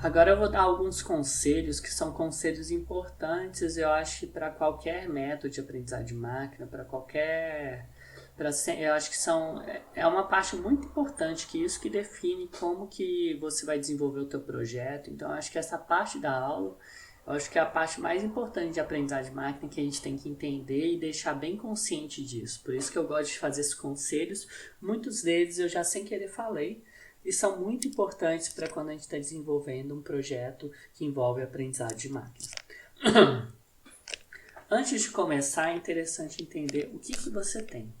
Agora eu vou dar alguns conselhos que são conselhos importantes, eu acho que para qualquer método de aprendizagem de máquina, para qualquer. Eu acho que é uma parte muito importante, que isso que define como que você vai desenvolver o teu projeto. Então eu acho que essa parte da aula, eu acho que é a parte mais importante de aprendizagem de máquina, que a gente tem que entender e deixar bem consciente disso. Por isso que eu gosto de fazer esses conselhos. Muitos deles eu já sem querer falei, e são muito importantes para quando a gente está desenvolvendo um projeto que envolve aprendizagem de máquinas. Antes de começar, é interessante entender o que você tem.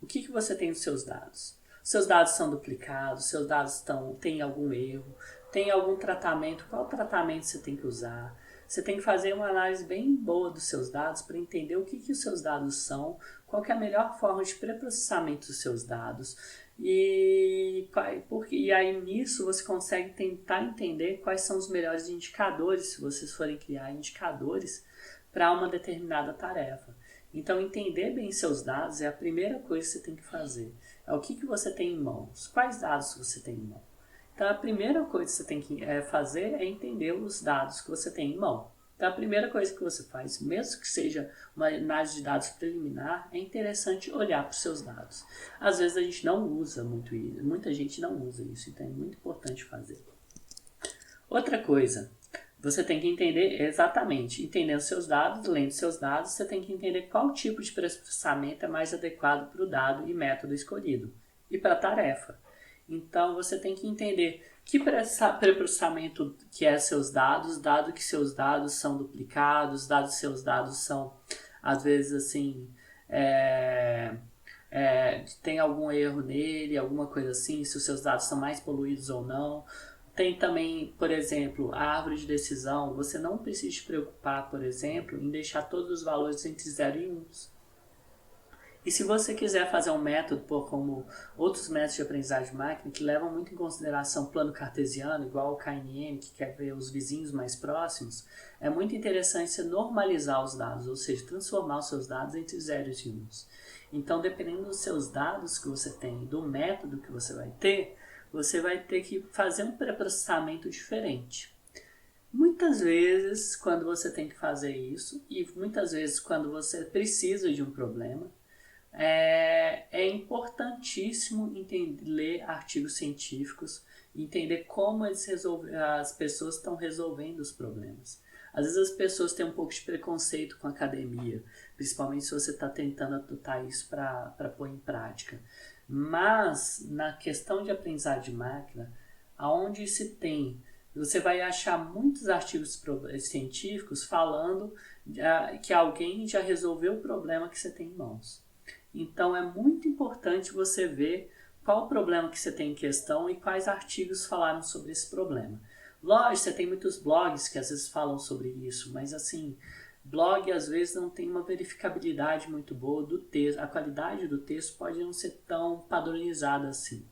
O que você tem nos seus dados? Seus dados são duplicados, seus dados têm algum erro, tem algum tratamento, qual tratamento você tem que usar? Você tem que fazer uma análise bem boa dos seus dados para entender o que os seus dados são, qual que é a melhor forma de pré-processamento dos seus dados. E aí nisso você consegue tentar entender quais são os melhores indicadores, se vocês forem criar indicadores para uma determinada tarefa. Então entender bem seus dados é a primeira coisa que você tem que fazer. É o que você tem em mãos, quais dados você tem em mão. Então a primeira coisa que você tem que fazer é entender os dados que você tem em mão. Então a primeira coisa que você faz, mesmo que seja uma análise de dados preliminar, é interessante olhar para os seus dados. Às vezes a gente não usa muito isso, muita gente não usa isso, então é muito importante fazer. Outra coisa, você tem que entender exatamente, entendendo seus dados, lendo seus dados, você tem que entender qual tipo de processamento é mais adequado para o dado e método escolhido e para a tarefa. Então você tem que entender que pré-processamento que é seus dados, dado que seus dados são duplicados, dado que seus dados são, às vezes, assim, tem algum erro nele, alguma coisa assim, se os seus dados são mais poluídos ou não. Tem também, por exemplo, a árvore de decisão. Você não precisa se preocupar, por exemplo, em deixar todos os valores entre 0 e 1. E se você quiser fazer um método, como outros métodos de aprendizagem de máquina, que levam muito em consideração plano cartesiano, igual o KNN, que quer ver os vizinhos mais próximos, é muito interessante você normalizar os dados, ou seja, transformar os seus dados entre 0 e 1. Então, dependendo dos seus dados que você tem, do método que você vai ter que fazer um pré-processamento diferente. Muitas vezes, quando você tem que fazer isso, e muitas vezes quando você precisa de um problema, é importantíssimo ler artigos científicos, entender como as pessoas estão resolvendo os problemas. Às vezes as pessoas têm um pouco de preconceito com a academia, principalmente se você está tentando adotar isso para pôr em prática. Mas na questão de aprendizagem de máquina, aonde você vai achar muitos artigos científicos falando que alguém já resolveu o problema que você tem em mãos. Então é muito importante você ver qual o problema que você tem em questão e quais artigos falaram sobre esse problema. Lógico, você tem muitos blogs que às vezes falam sobre isso, mas assim, blog às vezes não tem uma verificabilidade muito boa do texto, a qualidade do texto pode não ser tão padronizada assim.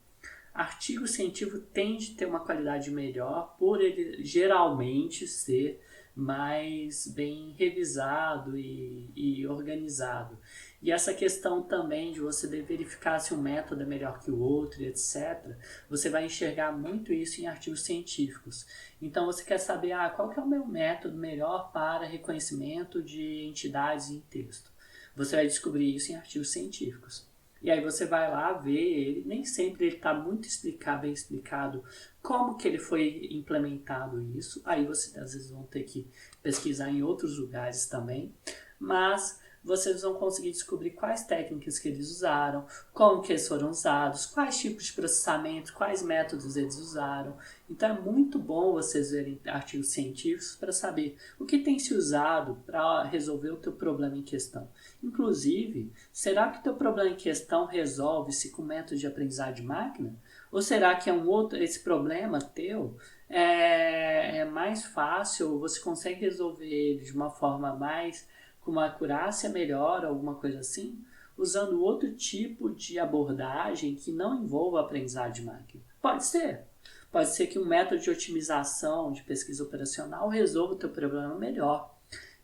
Artigo científico tende a ter uma qualidade melhor por ele geralmente ser mais bem revisado e organizado. E essa questão também de você verificar se um método é melhor que o outro, etc., você vai enxergar muito isso em artigos científicos. Então você quer saber qual que é o meu método melhor para reconhecimento de entidades em texto. Você vai descobrir isso em artigos científicos. E aí você vai lá ver ele, nem sempre ele está muito bem explicado como que ele foi implementado isso. Aí você às vezes vão ter que pesquisar em outros lugares também, mas vocês vão conseguir descobrir quais técnicas que eles usaram, como que eles foram usados, quais tipos de processamento, quais métodos eles usaram. Então é muito bom vocês verem artigos científicos para saber o que tem se usado para resolver o teu problema em questão. Inclusive, será que o teu problema em questão resolve-se com método de aprendizagem de máquina? Ou será que esse problema teu é mais fácil, você consegue resolver ele de uma forma com uma acurácia melhor, alguma coisa assim, usando outro tipo de abordagem que não envolva aprendizagem de máquina? Pode ser. Pode ser que um método de otimização de pesquisa operacional resolva o teu problema melhor.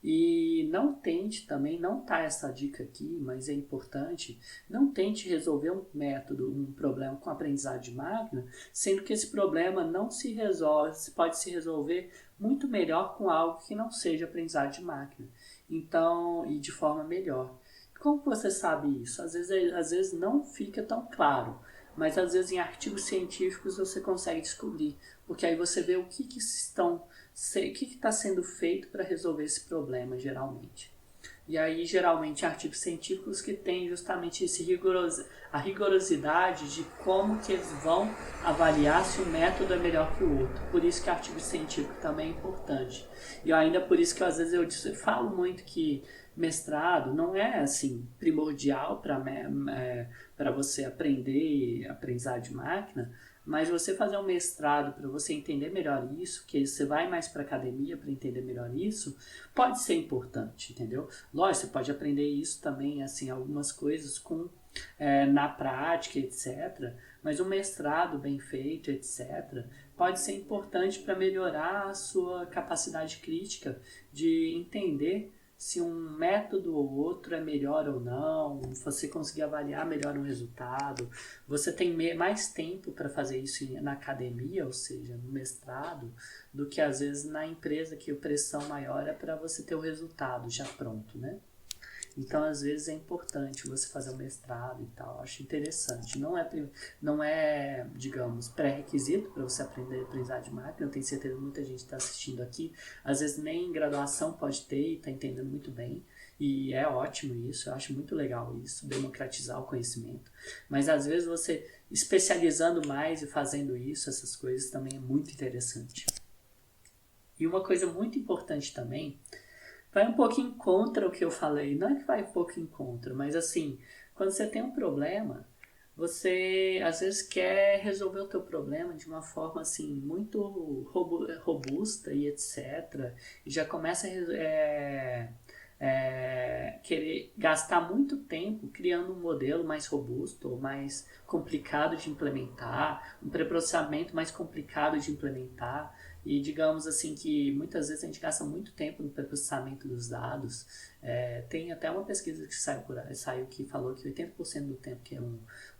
E não tente também, não tá essa dica aqui, mas é importante, não tente resolver um método, um problema com aprendizagem de máquina, sendo que esse problema não se resolve, pode se resolver muito melhor com algo que não seja aprendizagem de máquina. Então, e de forma melhor. Como você sabe isso? Às vezes não fica tão claro, mas às vezes em artigos científicos você consegue descobrir, porque aí você vê o que está sendo feito para resolver esse problema, geralmente. E aí, geralmente, artigos científicos que têm justamente a rigorosidade de como que eles vão avaliar se um método é melhor que o outro. Por isso que artigo científico também é importante. E ainda por isso que às vezes eu falo muito que mestrado não é assim primordial para você aprendizar de máquina, mas você fazer um mestrado para você entender melhor isso, que você vai mais para academia para entender melhor isso, pode ser importante, entendeu? Lógico, você pode aprender isso também, assim, algumas coisas na prática, etc. Mas um mestrado bem feito, etc., pode ser importante para melhorar a sua capacidade crítica de entender se um método ou outro é melhor ou não, você conseguir avaliar melhor um resultado, você tem mais tempo para fazer isso na academia, ou seja, no mestrado, do que às vezes na empresa, que a pressão maior é para você ter o resultado já pronto, né? Então, às vezes, é importante você fazer um mestrado e tal. Acho interessante. Não é, digamos, pré-requisito para você aprender de máquina. Eu tenho certeza que muita gente está assistindo aqui. Às vezes, nem graduação pode ter e está entendendo muito bem. E é ótimo isso. Eu acho muito legal isso, democratizar o conhecimento. Mas, às vezes, você especializando mais e fazendo isso, essas coisas, também é muito interessante. E uma coisa muito importante também, vai um pouquinho contra o que eu falei. Não é que vai um pouquinho contra, mas assim, quando você tem um problema, você às vezes quer resolver o teu problema de uma forma assim muito robusta e etc. E já começa querer gastar muito tempo criando um modelo mais robusto ou mais complicado de implementar, um pré-processamento mais complicado de implementar. E digamos assim que muitas vezes a gente gasta muito tempo no pré-processamento dos dados. Tem até uma pesquisa que saiu que falou que 80% do tempo que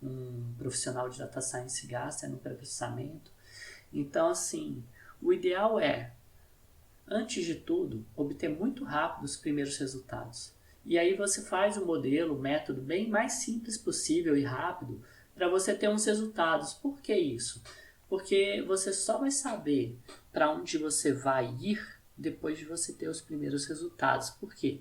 um profissional de data science gasta é no pré-processamento. Então, assim, o ideal é, antes de tudo, obter muito rápido os primeiros resultados. E aí você faz o modelo, o método bem mais simples possível e rápido para você ter uns resultados. Por que isso? Porque você só vai saber para onde você vai ir depois de você ter os primeiros resultados. Por quê?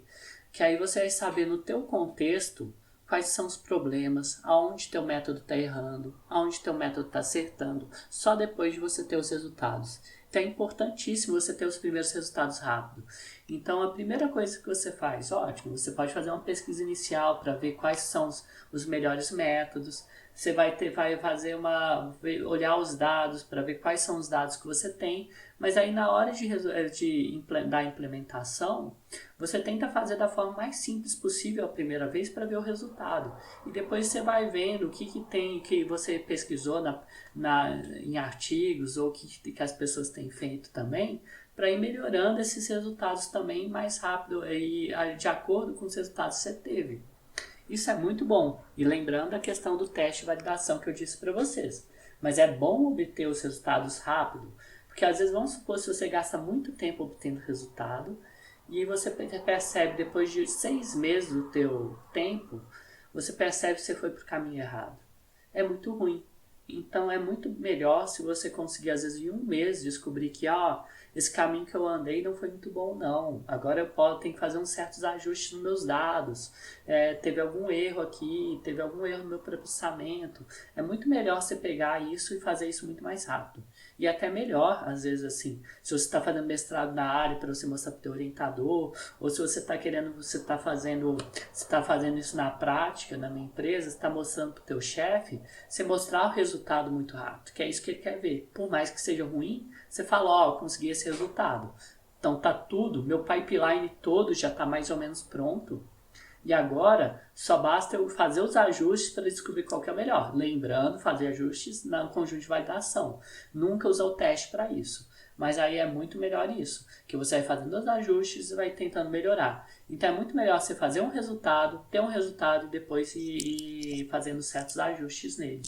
Que aí você vai saber no teu contexto quais são os problemas, aonde teu método está errando, aonde teu método está acertando, só depois de você ter os resultados. Então é importantíssimo você ter os primeiros resultados rápido. Então a primeira coisa que você faz, ótimo, você pode fazer uma pesquisa inicial para ver quais são os melhores métodos. Você vai fazer olhar os dados para ver quais são os dados que você tem, mas aí na hora da implementação, você tenta fazer da forma mais simples possível a primeira vez para ver o resultado. E depois você vai vendo o que tem, que você pesquisou em artigos ou que as pessoas têm feito também, para ir melhorando esses resultados também mais rápido e de acordo com os resultados que você teve. Isso é muito bom. E lembrando a questão do teste de validação que eu disse para vocês. Mas é bom obter os resultados rápido, porque às vezes, vamos supor, se você gasta muito tempo obtendo resultado e você percebe depois de 6 meses do teu tempo, você percebe que você foi para o caminho errado. É muito ruim. Então é muito melhor se você conseguir, às vezes, em 1 mês, descobrir que esse caminho que eu andei não foi muito bom, não. Agora eu tenho que fazer uns certos ajustes nos meus dados. Teve algum erro aqui, teve algum erro no meu processamento. É muito melhor você pegar isso e fazer isso muito mais rápido. E até melhor, às vezes, assim, se você está fazendo mestrado na área para você mostrar para o teu orientador, ou se você está fazendo isso na prática, na minha empresa, você está mostrando para o teu chefe, você mostrar o resultado muito rápido, que é isso que ele quer ver. Por mais que seja ruim, você fala, eu consegui esse resultado. Então tá tudo, meu pipeline todo já está mais ou menos pronto. E agora, só basta eu fazer os ajustes para descobrir qual que é o melhor. Lembrando, fazer ajustes no conjunto de validação. Nunca usar o teste para isso. Mas aí é muito melhor isso, que você vai fazendo os ajustes e vai tentando melhorar. Então é muito melhor você fazer um resultado, ter um resultado e depois ir fazendo certos ajustes nele.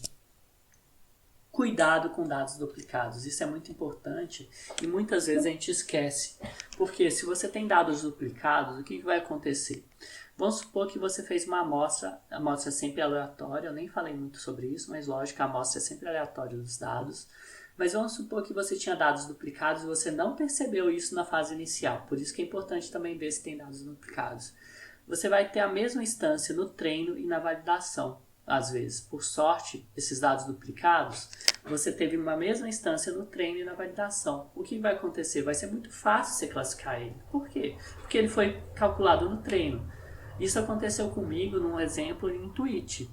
Cuidado com dados duplicados, isso é muito importante e muitas vezes a gente esquece. Porque se você tem dados duplicados, o que vai acontecer? Vamos supor que você fez uma amostra, a amostra é sempre aleatória, eu nem falei muito sobre isso, mas lógico, a amostra é sempre aleatória dos dados. Mas vamos supor que você tinha dados duplicados e você não percebeu isso na fase inicial, por isso que é importante também ver se tem dados duplicados. Você vai ter a mesma instância no treino e na validação. Às vezes, por sorte, esses dados duplicados, você teve uma mesma instância no treino e na validação. O que vai acontecer? Vai ser muito fácil você classificar ele. Por quê? Porque ele foi calculado no treino. Isso aconteceu comigo num exemplo em Twitch.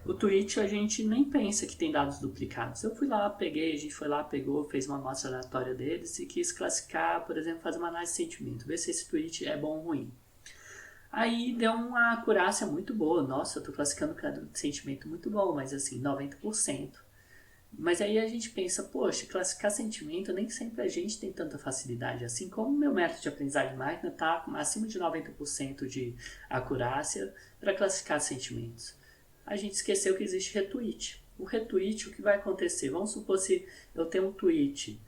O Twitch a gente nem pensa que tem dados duplicados. Eu fui lá, peguei, a gente foi lá, pegou, fez uma amostra aleatória deles e quis classificar, por exemplo, fazer uma análise de sentimento, ver se esse tweet é bom ou ruim. Aí deu uma acurácia muito boa. Nossa, eu tô classificando cada sentimento muito bom, mas assim, 90%. Mas aí a gente pensa, poxa, classificar sentimento nem sempre a gente tem tanta facilidade. Assim como o meu método de aprendizagem de máquina está acima de 90% de acurácia para classificar sentimentos. A gente esqueceu que existe retweet. O retweet, o que vai acontecer? Vamos supor se eu tenho um tweet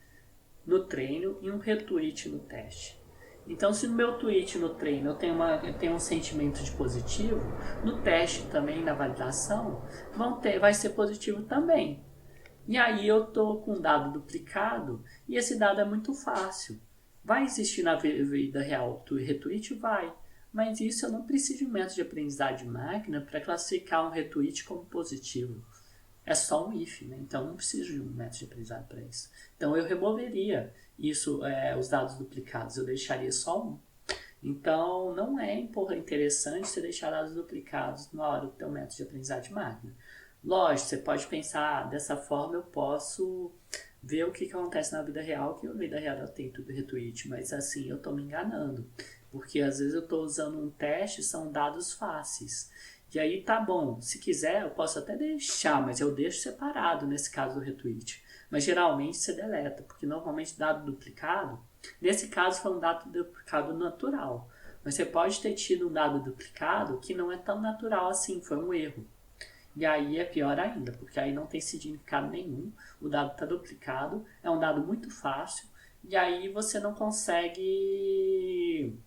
no treino e um retweet no teste. Então, se no meu tweet no treino eu tenho um sentimento de positivo, no teste também, na validação, vai ser positivo também. E aí eu estou com um dado duplicado e esse dado é muito fácil. Vai existir na vida real o retweet? Vai. Mas isso eu não preciso de um método de aprendizagem de máquina para classificar um retweet como positivo. É só um if, né? Então não preciso de um método de aprendizado para isso. Então eu removeria isso, os dados duplicados, eu deixaria só um. Então não é interessante você deixar dados duplicados na hora do teu método de aprendizagem de máquina. Lógico, você pode pensar, dessa forma eu posso ver o que acontece na vida real, que na vida real tem tudo retweet, mas assim, eu estou me enganando. Porque às vezes eu estou usando um teste, são dados fáceis. E aí tá bom, se quiser eu posso até deixar, mas eu deixo separado nesse caso do retweet. Mas geralmente você deleta, porque normalmente dado duplicado, nesse caso foi um dado duplicado natural. Mas você pode ter tido um dado duplicado que não é tão natural assim, foi um erro. E aí é pior ainda, porque aí não tem significado nenhum, o dado está duplicado, é um dado muito fácil, e aí você não consegue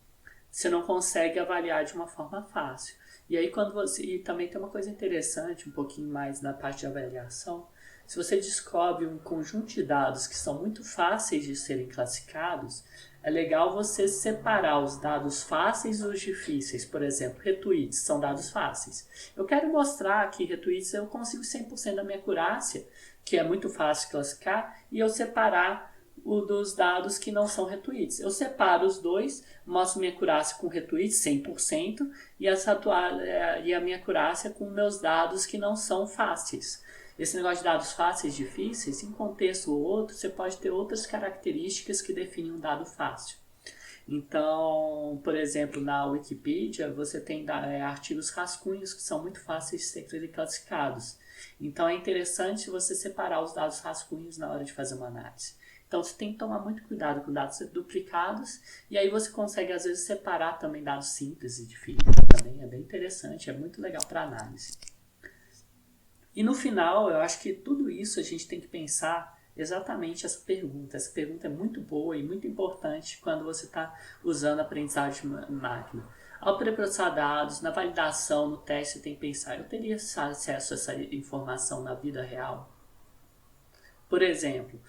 avaliar de uma forma fácil. E aí e também tem uma coisa interessante, um pouquinho mais na parte de avaliação, se você descobre um conjunto de dados que são muito fáceis de serem classificados, é legal você separar os dados fáceis e os difíceis. Por exemplo, retweets são dados fáceis. Eu quero mostrar que retweets eu consigo 100% da minha acurácia, que é muito fácil classificar, e eu separar o dos dados que não são retweets. Eu separo os dois, mostro minha acurácia com retweets 100% e a minha acurácia com meus dados que não são fáceis. Esse negócio de dados fáceis e difíceis, em contexto ou outro, você pode ter outras características que definem um dado fácil. Então, por exemplo, na Wikipedia, você tem artigos rascunhos que são muito fáceis de serem classificados. Então, é interessante você separar os dados rascunhos na hora de fazer uma análise. Então, você tem que tomar muito cuidado com dados duplicados e aí você consegue, às vezes, separar também dados simples e difíceis. Também é bem interessante, é muito legal para análise. E no final, eu acho que tudo isso a gente tem que pensar exatamente essa pergunta. Essa pergunta é muito boa e muito importante quando você está usando a aprendizagem de máquina. Ao preprocessar dados, na validação, no teste, você tem que pensar, eu teria acesso a essa informação na vida real? Por exemplo,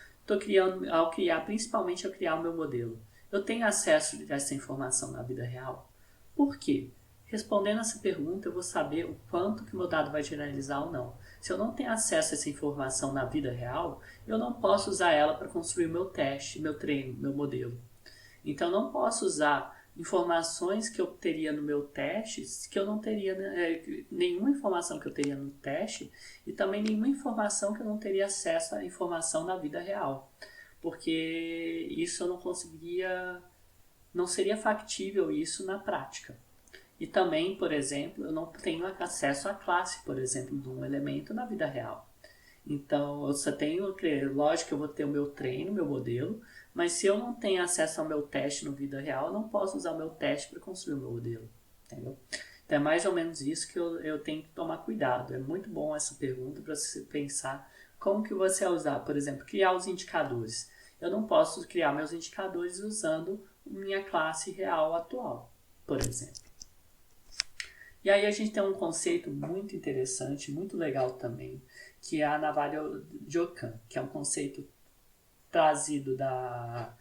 principalmente ao criar o meu modelo, eu tenho acesso a essa informação na vida real? Por quê? Respondendo essa pergunta, eu vou saber o quanto que meu dado vai generalizar ou não. Se eu não tenho acesso a essa informação na vida real, eu não posso usar ela para construir o meu teste, meu treino, meu modelo. Então, eu não posso usar informações que eu teria no meu teste, que eu não teria nenhuma informação que eu teria no teste e também nenhuma informação que eu não teria acesso à informação na vida real. Porque isso eu não conseguiria, não seria factível isso na prática. E também, por exemplo, eu não tenho acesso à classe, por exemplo, de um elemento na vida real. Então, eu só tenho, lógico que eu vou ter o meu treino, meu modelo, Mas se eu não tenho acesso ao meu teste no vida real, eu não posso usar o meu teste para construir o meu modelo, entendeu? Então é mais ou menos isso que eu tenho que tomar cuidado. É muito bom essa pergunta para você pensar como que você vai usar, por exemplo, criar os indicadores. Eu não posso criar meus indicadores usando minha classe real atual, por exemplo. E aí a gente tem um conceito muito interessante, muito legal também, que é a navalha de Ockham, que é um conceito trazido da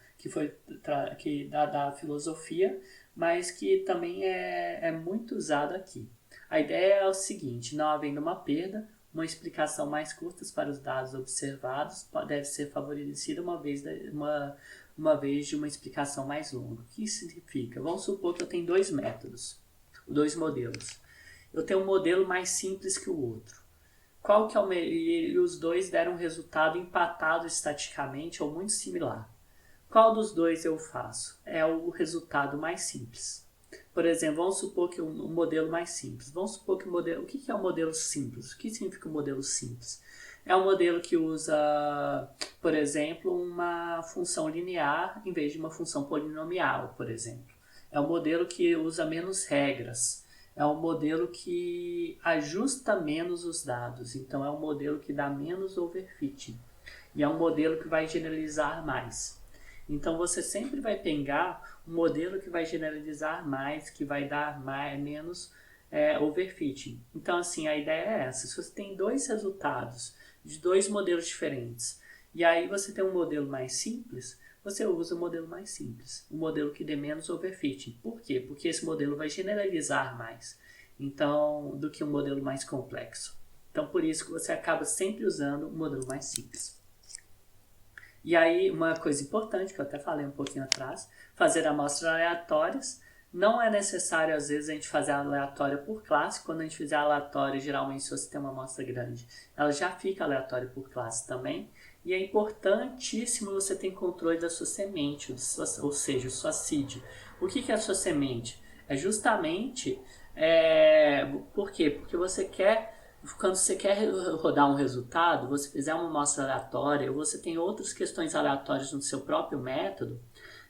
filosofia, mas que também é muito usado aqui. A ideia é o seguinte: não havendo uma perda, uma explicação mais curta para os dados observados deve ser favorecida uma vez de uma explicação mais longa. O que isso significa? Vamos supor que eu tenho dois métodos, dois modelos. Eu tenho um modelo mais simples que o outro. Qual que é o e os dois deram um resultado empatado estaticamente ou muito similar. Qual dos dois eu faço? É o resultado mais simples. Por exemplo, vamos supor que um modelo mais simples. Vamos supor que o que é um modelo simples? O que significa um modelo simples? É um modelo que usa, por exemplo, uma função linear em vez de uma função polinomial, por exemplo. É um modelo que usa menos regras. É um modelo que ajusta menos os dados. Então, é um modelo que dá menos overfitting. E é um modelo que vai generalizar mais. Então, você sempre vai pegar um modelo que vai generalizar mais, que vai dar menos overfitting. Então, assim, a ideia é essa. Se você tem dois resultados de dois modelos diferentes, e aí você tem um modelo mais simples, você usa o modelo mais simples, o modelo que dê menos overfitting. Por quê? Porque esse modelo vai generalizar mais do que um modelo mais complexo. Então, por isso que você acaba sempre usando um modelo mais simples. E aí, uma coisa importante, que eu até falei um pouquinho atrás, fazer amostras aleatórias. Não é necessário, às vezes, a gente fazer aleatória por classe. Quando a gente fizer aleatória, geralmente, se você tem uma amostra grande, ela já fica aleatória por classe também. E é importantíssimo você ter controle da sua semente, ou seja, sua seed. O que é a sua semente? É justamente... por quê? Porque quando você quer rodar um resultado, você fizer uma amostra aleatória, ou você tem outras questões aleatórias no seu próprio método,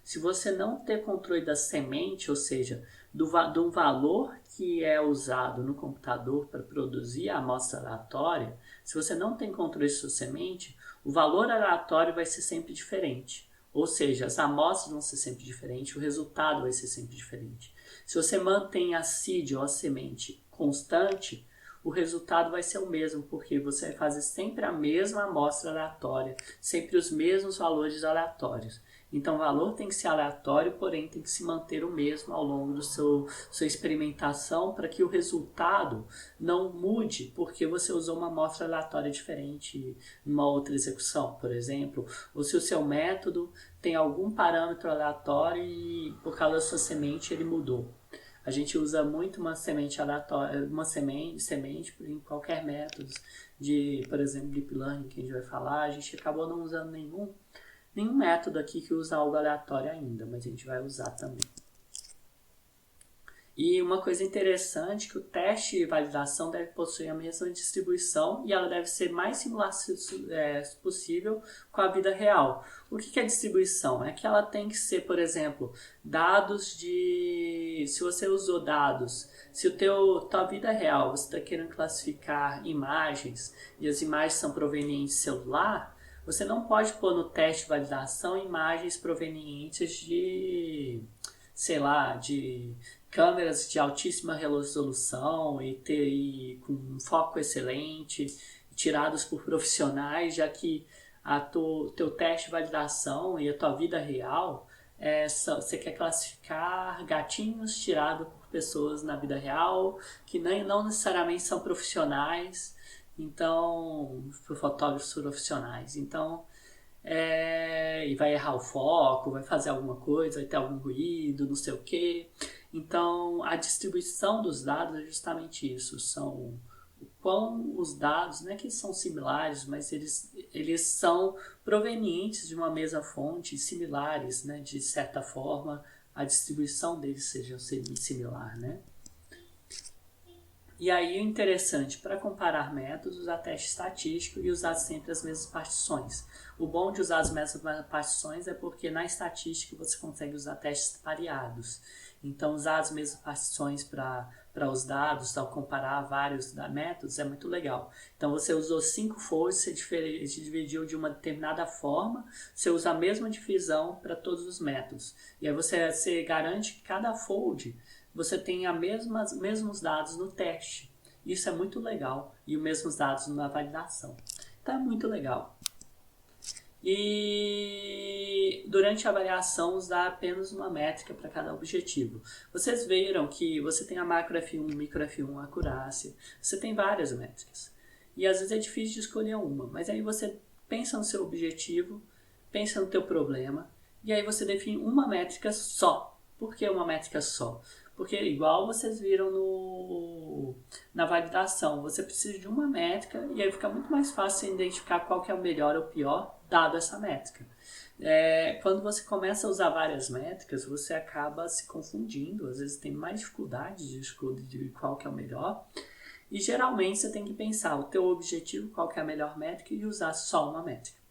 se você não ter controle da semente, ou seja, do valor que é usado no computador para produzir a amostra aleatória, se você não tem controle da sua semente, o valor aleatório vai ser sempre diferente. Ou seja, as amostras vão ser sempre diferentes, o resultado vai ser sempre diferente. Se você mantém a seed ou a semente constante, o resultado vai ser o mesmo, porque você vai fazer sempre a mesma amostra aleatória, sempre os mesmos valores aleatórios. Então o valor tem que ser aleatório, porém tem que se manter o mesmo ao longo da sua experimentação para que o resultado não mude porque você usou uma amostra aleatória diferente numa outra execução, por exemplo, ou se o seu método tem algum parâmetro aleatório e por causa da sua semente ele mudou. A gente usa muito uma semente aleatória, uma semente em qualquer método por exemplo, Deep Learning que a gente vai falar, a gente acabou não usando nenhum método aqui que usa algo aleatório ainda, mas a gente vai usar também. E uma coisa interessante é que o teste de validação deve possuir a mesma distribuição e ela deve ser mais similar possível com a vida real. O que é distribuição? É que ela tem que ser, por exemplo, se você usou dados, se tua vida real você está querendo classificar imagens e as imagens são provenientes de celular, você não pode pôr no teste de validação imagens provenientes de câmeras de altíssima resolução e com um foco excelente, tirados por profissionais, já que teu teste de validação e a tua vida real, você quer classificar gatinhos tirados por pessoas na vida real, que não necessariamente são profissionais, então, por fotógrafos profissionais. Então, e vai errar o foco, vai fazer alguma coisa, vai ter algum ruído, não sei o que. Então, a distribuição dos dados é justamente isso. São o quão os dados, não é que são similares, mas eles são provenientes de uma mesma fonte, similares, né? De certa forma, a distribuição deles seja similar, né? E aí o interessante, para comparar métodos, usar teste estatístico e usar sempre as mesmas partições. O bom de usar as mesmas partições é porque na estatística você consegue usar testes pareados. Então usar as mesmas partições para os dados, ao comparar vários métodos, é muito legal. Então você usou 5 folds, você dividiu de uma determinada forma, você usa a mesma divisão para todos os métodos. E aí você garante que cada fold você tem os mesmos dados no teste. Isso é muito legal. E os mesmos dados na validação. Então é muito legal. E durante a avaliação usar apenas uma métrica para cada objetivo. Vocês viram que você tem a macro F1, micro F1, acurácia. Você tem várias métricas. E às vezes é difícil de escolher uma. Mas aí você pensa no seu objetivo, pensa no teu problema. E aí você define uma métrica só. Por que uma métrica só? Porque igual vocês viram na validação, você precisa de uma métrica e aí fica muito mais fácil identificar qual que é o melhor ou pior dado essa métrica. Quando você começa a usar várias métricas, você acaba se confundindo, às vezes tem mais dificuldade de escolher qual que é o melhor. E geralmente você tem que pensar o teu objetivo, qual que é a melhor métrica e usar só uma métrica.